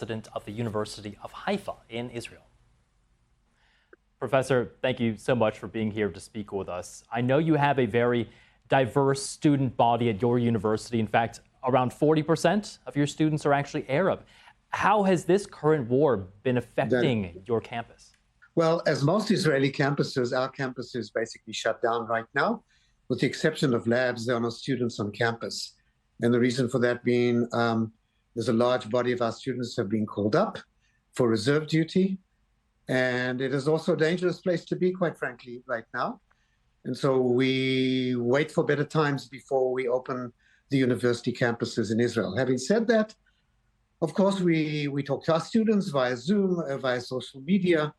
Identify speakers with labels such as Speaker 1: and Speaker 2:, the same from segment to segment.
Speaker 1: President of the University of Haifa in Israel. Professor, thank you so much for being here to speak with us. I know you have a very diverse student body at your university. In fact, around 40% of your students are actually Arab. How has this current war been affecting your campus?
Speaker 2: Well, as most Israeli campuses, our campus is basically shut down right now. With the exception of labs, there are no students on campus. And the reason for that being there's a large body of our students have been called up for reserve duty. And it is also a dangerous place to be, quite frankly, right now. And so we wait for better times before we open the university campuses in Israel. Having said that, of course, we talk to our students via Zoom, via social media.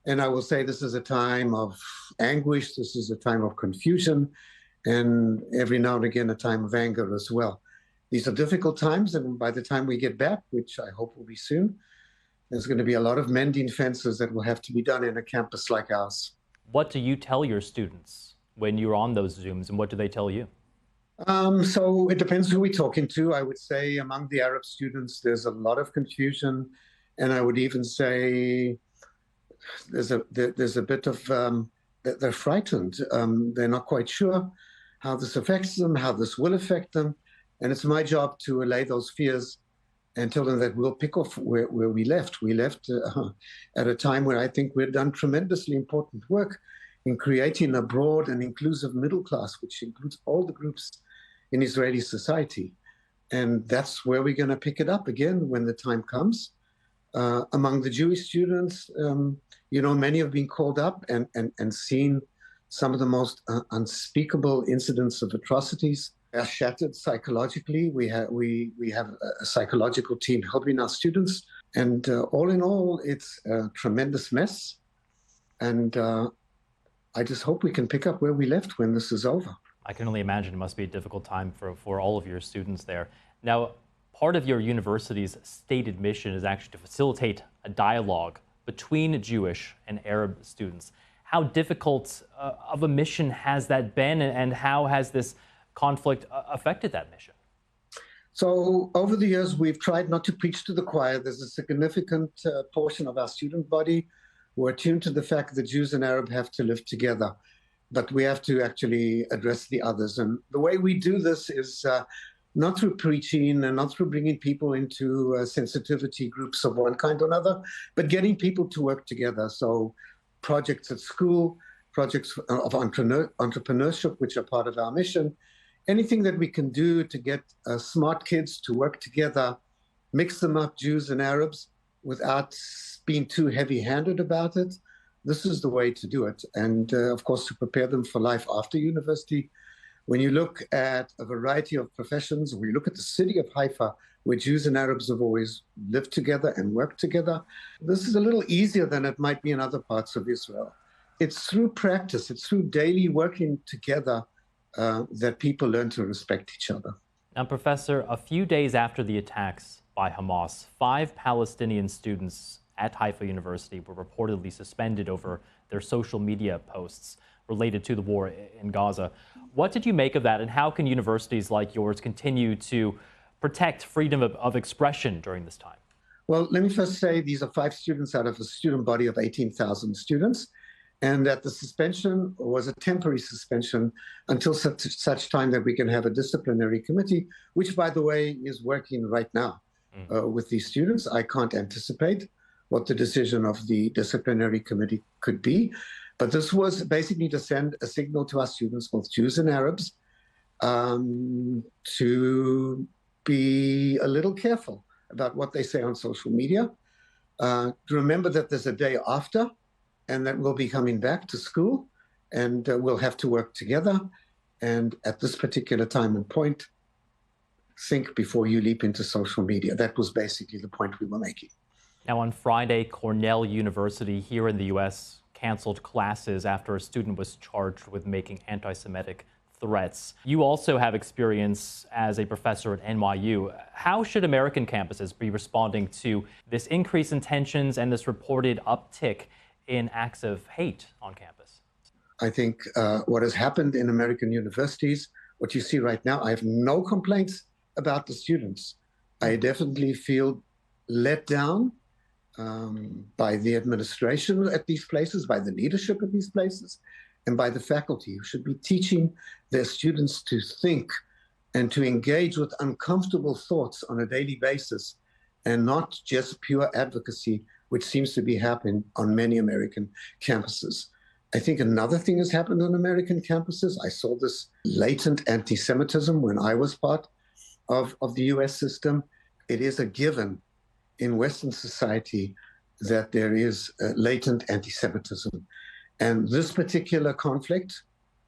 Speaker 2: And I will say this is a time of anguish. This is a time of confusion. And every now and again, a time of anger as well. These are difficult times. And by the time we get back, which I hope will be soon, there's going to be a lot of mending fences that will have to be done in a campus like ours.
Speaker 1: What do you tell your students when you're on those Zooms, and what do they tell you?
Speaker 2: So it depends who we're talking to. I would say among the Arab students, there's a lot of confusion. And I would even say there's a bit of, they're frightened. They're not quite sure how this affects them, how this will affect them. And it's my job to allay those fears and tell them that we'll pick off where we left. We left at a time where I think we've done tremendously important work in creating a broad and inclusive middle class, which includes all the groups in Israeli society. And that's where we're going to pick it up again when the time comes. Among the Jewish students, many have been called up and seen some of the most unspeakable incidents of atrocities. Are shattered psychologically. We have a psychological team helping our students, and all in all, it's a tremendous mess. And I just hope we can pick up where we left when this is over.
Speaker 1: I can only imagine it must be a difficult time for all of your students there. Now, part of your university's stated mission is actually to facilitate a dialogue between Jewish and Arab students. How difficult of a mission has that been, and how has this conflict affected that mission?
Speaker 2: So over the years, we've tried not to preach to the choir. There's a significant portion of our student body who are tuned to the fact that Jews and Arab have to live together, but we have to actually address the others. And the way we do this is not through preaching and not through bringing people into sensitivity groups of one kind or another, but getting people to work together. So projects at school, projects of entrepreneurship, which are part of our mission. Anything that we can do to get smart kids to work together, mix them up, Jews and Arabs, without being too heavy-handed about it, this is the way to do it. And of course, to prepare them for life after university. When you look at a variety of professions, when you look at the city of Haifa, where Jews and Arabs have always lived together and worked together, this is a little easier than it might be in other parts of Israel. It's through practice, it's through daily working together that people learn to respect each other.
Speaker 1: Now, Professor, a few days after the attacks by Hamas, 5 Palestinian students at Haifa University were reportedly suspended over their social media posts related to the war in Gaza. What did you make of that, and how can universities like yours continue to protect freedom of expression during this time?
Speaker 2: Well, let me first say these are 5 students out of a student body of 18,000 students, and that the suspension was a temporary suspension until such time that we can have a disciplinary committee, which, by the way, is working right now with these students. I can't anticipate what the decision of the disciplinary committee could be, but this was basically to send a signal to our students, both Jews and Arabs, to be a little careful about what they say on social media, to remember that there's a day after, and that we'll be coming back to school, and we'll have to work together. And at this particular time and point, think before you leap into social media. That was basically the point we were making.
Speaker 1: Now, on Friday, Cornell University here in the U.S. canceled classes after a student was charged with making anti-Semitic threats. You also have experience as a professor at NYU. How should American campuses be responding to this increase in tensions and this reported uptick in acts of hate on campus?
Speaker 2: I think what has happened in American universities, what you see right now, I have no complaints about the students. I definitely feel let down by the administration at these places, by the leadership at these places, and by the faculty, who should be teaching their students to think and to engage with uncomfortable thoughts on a daily basis, and not just pure advocacy, which seems to be happening on many American campuses. I think another thing has happened on American campuses. I saw this latent anti-Semitism when I was part of the US system. It is a given in Western society that there is latent anti-Semitism. And this particular conflict,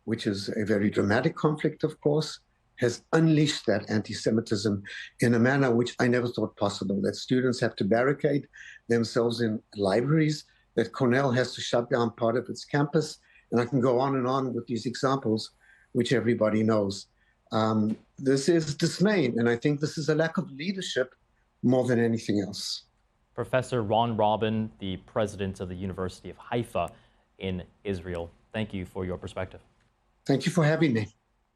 Speaker 2: which is a very dramatic conflict, of course, has unleashed that anti-Semitism in a manner which I never thought possible, that students have to barricade themselves in libraries, that Cornell has to shut down part of its campus, and I can go on and on with these examples, which everybody knows. This is dismaying, and I think this is a lack of leadership more than anything else.
Speaker 1: Professor Ron Robin, the president of the University of Haifa in Israel, thank you for your perspective.
Speaker 2: Thank you for having me.